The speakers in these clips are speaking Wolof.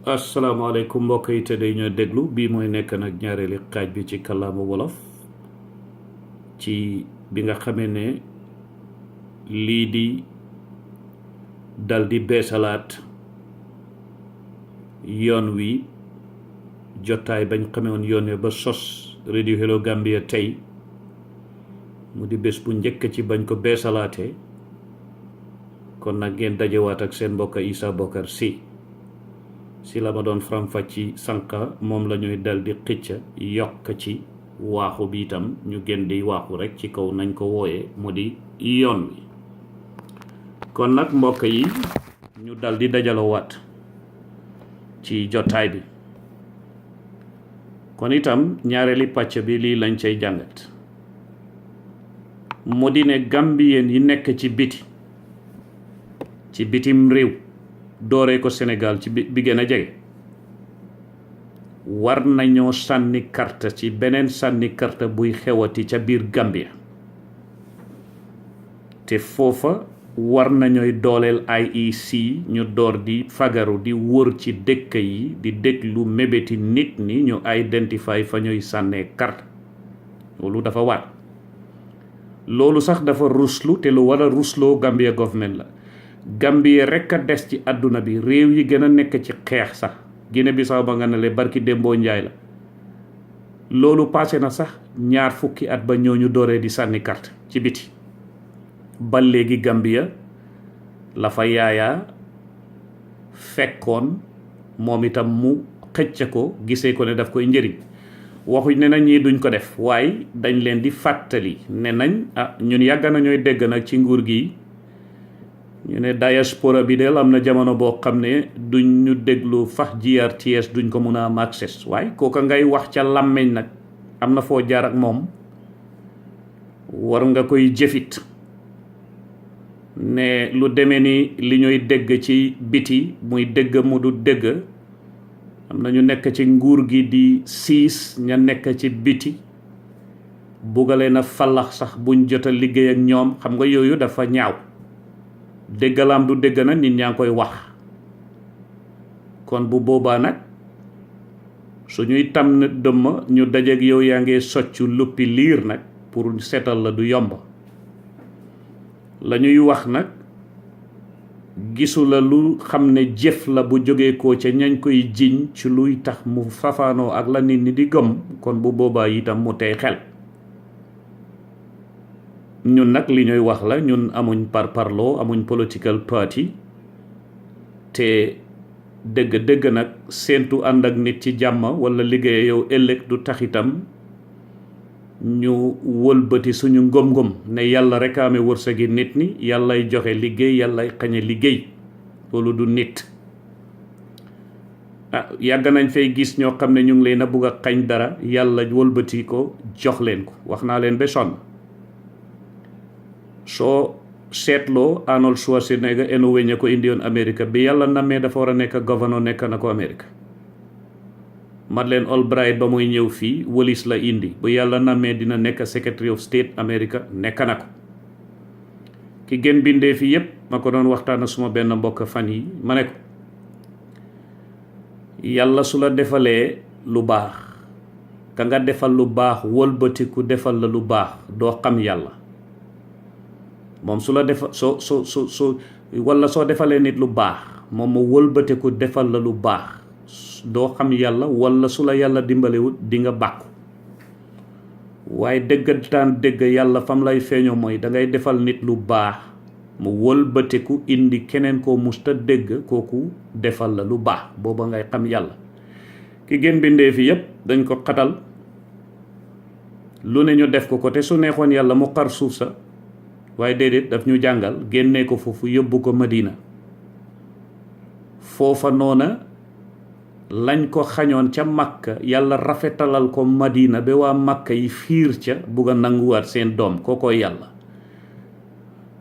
asalaamaaleykum mbokk yi te day ñoo déglu bii mooy nekk nag ñaareeli xaaj bi ci kàllaama wolof ci bi nga xamee ne lii di dal di beesalaat yoon wi jotaay bañ xamee woon yoon wi ba sos Radio Hello Gambia tey mu di bés bu njëkk ci bañ ko beesalaatee kon nag ngeen dajewaat ak seen mbokk Essa Bokarr si la ma doon faram-fàcce sànqa moom la ñuy dal di xëcca yokk ci waaxu bi itam ñu gën di waaxu rek ci kaw nañ ko wooyee mu di yoon wi kon nag mbokk yi ñu dal di dajalowaat ci jotaay bi kon itam ñaareeli pàcc bi lii lañ cay jàngat mu di ne Gambien yi nekk ci bitim réew dooree ko Sénégal ci bi gën a jege war nañoo sànni carte ci beneen sànni carte buy xewati ca biir Gambia te foofa war nañooy dooleel IEC ñu door di fagaru di wër ci dëkk yi di déglu mébéti nit ñi ñu identify fa ñuy sànnee carte loolu dafa war loolu sax dafa ruslu te lu war a rusloo Gambia government la Gambie rekk a des ci àdduna bi réew yi gën a nekk ci xeex sax Guinée Bissau ba nga ne le barki Dembo Njaay la loolu passé na sax 20 fukki at ba ñooñu dooree di sànni carte ci biti ba léegi Gambia la fa yaayaa fekkoon moom itam mu xëcc ko gisee ko ne daf koy njëriñ waxuñ ne nañ ñii duñ ko def waaye dañ leen di fàttali ne nañ ñun yàgg nañooy dégg nag ci nguur gi ñu ne diaspora bi del am na jamono boo xam ne duñ ñu déglu fax GRTS duñ ko mun a am access waaye kooka ngay wax ca làmmeñ nag am na foo jaar ak moom war nga koy jëfit ne lu demee ni li ñuy dégg ci biti muy dégg mu du dégg am na ñu nekk ci nguur gi di siis ña nekk ci biti bugale na fallax sax buñ jot a liggéey ak ñoom xam nga yooyu dafa ñaaw déggalaam du dégg na nit ñaa ngi koy wax kon bu boobaa nag suñuy tam na dëmm ñu dajeek yow yaa ngi soccu luppi liir nag pour seetal la du yomb la ñuy wax nag gisu la lu xam ne jëf la bu jógee ko ca ñañ koy jiñ ci luy tax mu fafaanoo ak la nit ñi di gëm kon bu boobaa itam mu tey xel ñun nag li ñuy wax la ñun amuñ parparloo amuñ political party te dëgg nag séentu ànd ak nit ci jàmm walla liggéey yow ëllëg du tax itam ñu wëlbati suñu ngëm-ngëm ne yàlla rek a amee wërsëgi nit ñi yàllay joxe liggéey yàllay xañe liggéey loolu du nit yàgg nañ fay gis ñoo xam ne ñu ngi leen a bugg a xañ dara yàlla wëlbati ko jox leen ko wax naa leen ba sonn soo seetloo Arnold Schwarzenegger enu weñ ko indi woon Amérique bi yàlla namee dafa war a nekk gouverneur nekk na ko Amérique Madeleine Albright ba muy ñëw fii wëlis la indi bu yàlla namee dina nekk Secretary of State Amérique nekk na ko ki gën bindee fii yépp ma ko doon waxtaan suma benn mbokk fan yi ma ne ko yàlla su la defalee lu baax ka nga defal lu baax wëlbatiku defal la lu baax doo xam yàlla moom su la defa soo walla soo defalee nit lu baax moom mu wëlbatiku defal la lu baax doo xam yàlla walla su la yàlla dimbalewut di nga bàkku waaye dëggantaan dëgg yàlla fam lay feeñoo mooy dangay defal nit lu baax mu wëlbatiku indi keneen koo musta dégg kooku defal la lu baax booba ngay xam yàlla ki gën bindee fi yépp dañ ko xatal lu ne ñu def ko te su neexoon yàlla mu xar suuf sa waaye déedéet daf ñu jàngal génnee ko foofu yóbbu ko Madina foofa noona lañ ko xañoon ca Makka yàlla rafetalal ko Madina ba waa Makka yi fiir ca bugg a nanguwaat seen doom kookoo yàlla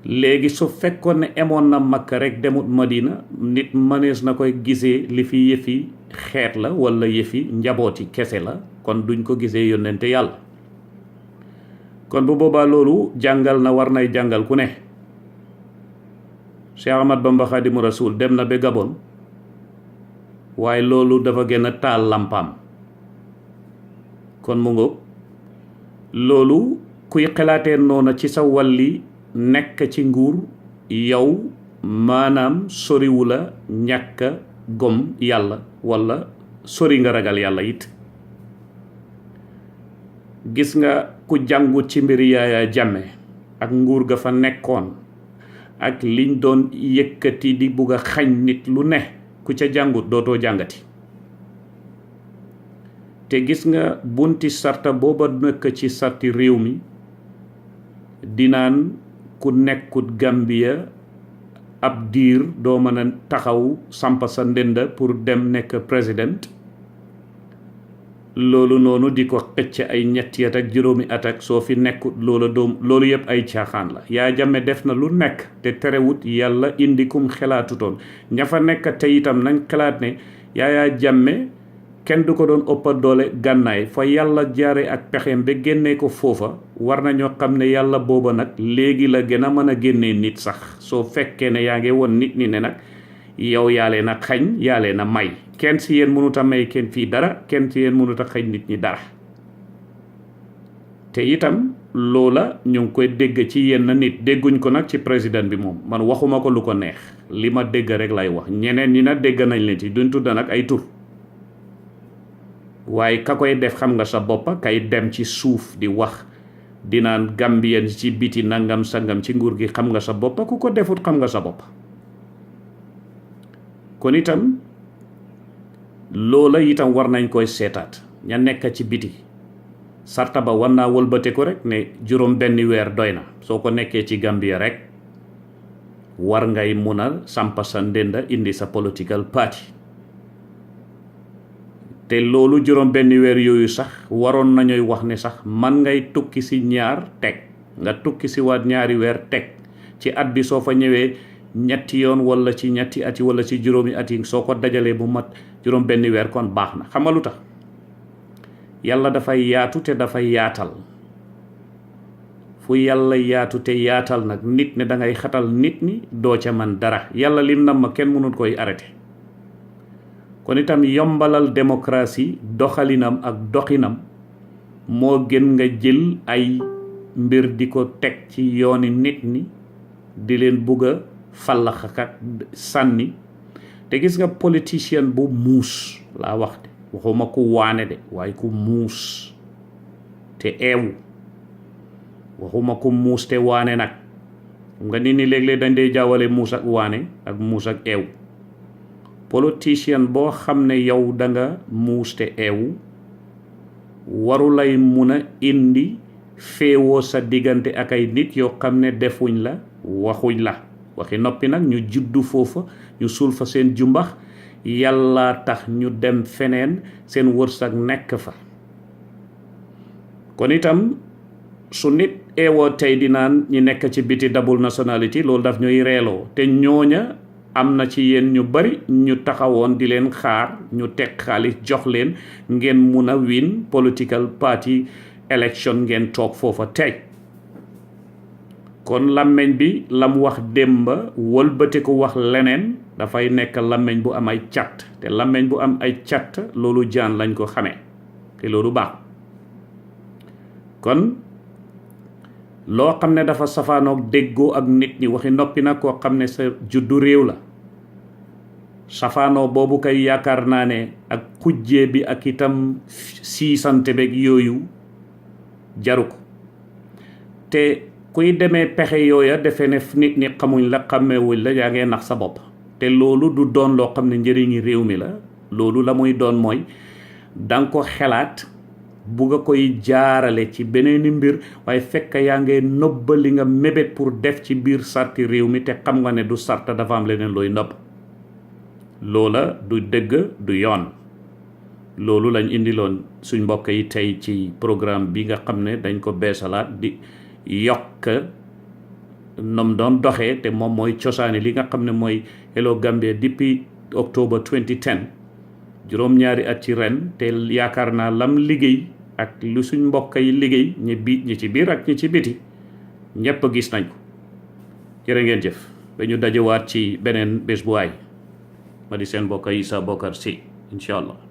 léegi su fekkoon ne emoon na Makka rek demut Madina nit mënees na koy gisee li fi yëfi xeet la walla yëfi njabooti kese la kon duñ ko gisee yónnente yàlla kon bu boobaa loolu jàngal na war nay jàngal ku ne Cheikh Ahmad Bamba Khadimu Rasul dem na ba Gabon waaye loolu dafa gën a taal lampam kon mu ngoog loolu kuy xalaatee noona ci sa wàlli nekk ci nguur yow maanaam soriwu la ñàkk gom yàlla walla sori nga ragal yàlla it gis nga ku jàngut ci mbiri Yaaya Jammeh ak nguur ga fa nekkoon ak liñ doon yëkkati di bugg a xañ nit lu ne ku ca jàngut dootoo jàngati te gis nga bunti sarta booba nekk ci sarti réew mi dinaan ku nekkut Gambia ab diir doo mën a taxaw samp sa ndënda pour dem nekk président loolu noonu di ko xëcc ay ñetti at ak juróomi at ak soo fi nekkut loolu yëpp ay caaxaan la Yaaya Jammeh def na lu nekk te terewut yàlla indi kum xelaatutoon ña fa nekk te itam nañ xelaat ne Yaaya Jammeh kenn du ko doon ëppa doole gànnaay fa yàlla jaare ak pexeem ba génnee ko foofa war nañoo xam ne yàlla booba nag léegi la gën a mën a génnee nit sax soo fekkee ne yaa ngi woon nit ñi ne nag yow yaa leen a xañ yaa leen a may kenn si yéen mënut a may kenn fii dara kenn si yéen mënut a xañ nit ñi dara te itam loola ñu ngi koy dégg ci yenn nit dégguñ ko nag ci président bi moom man waxuma ko lu ko neex li ma dégg rek lay wax ñeneen ñi nag dégg nañ leen ci duñ tudda nag ay tur waaye ka koy def xam nga sa boppa kay dem ci suuf di wax dinaan Gambien ci biti nangam sangam ci nguur gi xam nga sa boppa ku ko defut xam nga sa boppa kon itam loola itam war nañ koy seetaat ña nekk ci biti sarta ba war naa wëlbate ko rek ne juróom benn weer doy na soo ko nekkee ci Gambia rek war ngay mun a sampa sa ndenda indi sa political party te loolu juróom benn weer yooyu sax waroon nañuy wax ne sax man ngay tukki si ñaar teg nga tukki si waat ñaari weer teg ci at bi soo fa ñëwee ñetti yoon wala ci ñetti at yi wala ci juróomi at yi soo ko dajalee bu mat juróom benn weer kon baax na xam nga lu tax yàlla dafay yaatu te dafay yaatal fu yàlla yaatu te yaatal nag nit ne da ngay xatal nit ñi doo ca man dara yàlla lim nam ma kenn mënut koy arrêté kon itam yombalal démocratie doxalinam ak doxinam moo gën nga jël ay mbir di ko teg ci yooni nit ñi di leen bugg a fallaxakat sànni te gis nga politicien bu muus laa wax de waxuma ku waane de waaye ku muus te eewu waxuma ku muus te waane nag nga nit ñi léeg-léeg dañ dee jaawale muus ak waane ak muus ak eewu politicien boo xam ne yow da nga muus te eewu waru lay mun a indi féewoo sa diggante ak ay nit yoo xam ne defuñ la waxuñ la waxi noppi nag ñu juddu foofa ñu suul fa seen jumbax yàlla tax ñu dem feneen seen wërsëg nekk fa kon itam su nit eewoo tey di naan ñi nekk ci biti double nationality loolu daf ñuy reeloo te ñooña am na ci yéen ñu bari ñu taxawoon di leen xaar ñu teg xaalis jox leen ngeen mun a win political party election ngeen toog foofa tey kon làmmeñ bi lam wax démba wëlbati ko wax leneen dafay nekk làmmeñ bu am ay cat te làmmeñ bu am ay cat loolu jaan lañ ko xamee te loolu baax kon loo xam ne dafa safaanoog déggoo ak nit ñi waxi noppi nag koo xam ne sa juddu réew la safaanoo boobu kay yaakaar naa ne ak kujjee bi ak itam siisante beeg yooyu jaru ko te kuy demee pexe yooya defe ne nit ñi xamuñ la xàmmeewuñ la yaa ngee nax sa bopp te loolu du doon loo xam ne njëriñi réew mi la loolu la muy doon mooy danga ko xelaat bugg a koy jaarale ci beneeni mbir waaye fekk yaa ngee nëbba li nga mébét pour def ci biir sarti réew mi te xam nga ne du sarta dafa am leneen looy nëbb loola du dëgg du yoon loolu lañ indiloon suñ mbokk yi tey ci programme bi nga xam ne dañ ko beesalaat di yokk nom doon doxee te moom mooy cosaani li nga xam ne mooy Hello Gambia depuis octobre 2010 juróom-ñaari at ci ren te yaakaar naa lam liggéey ak lu suñ mbokk yi liggéey ñi ci biir ak ñi ci biti ñépp gis nañ ko jërë ngeen jëf ba ñu dajewaat ci beneen bés bu waay ma di seen mbokk Essa Bokarr Sy incha allah.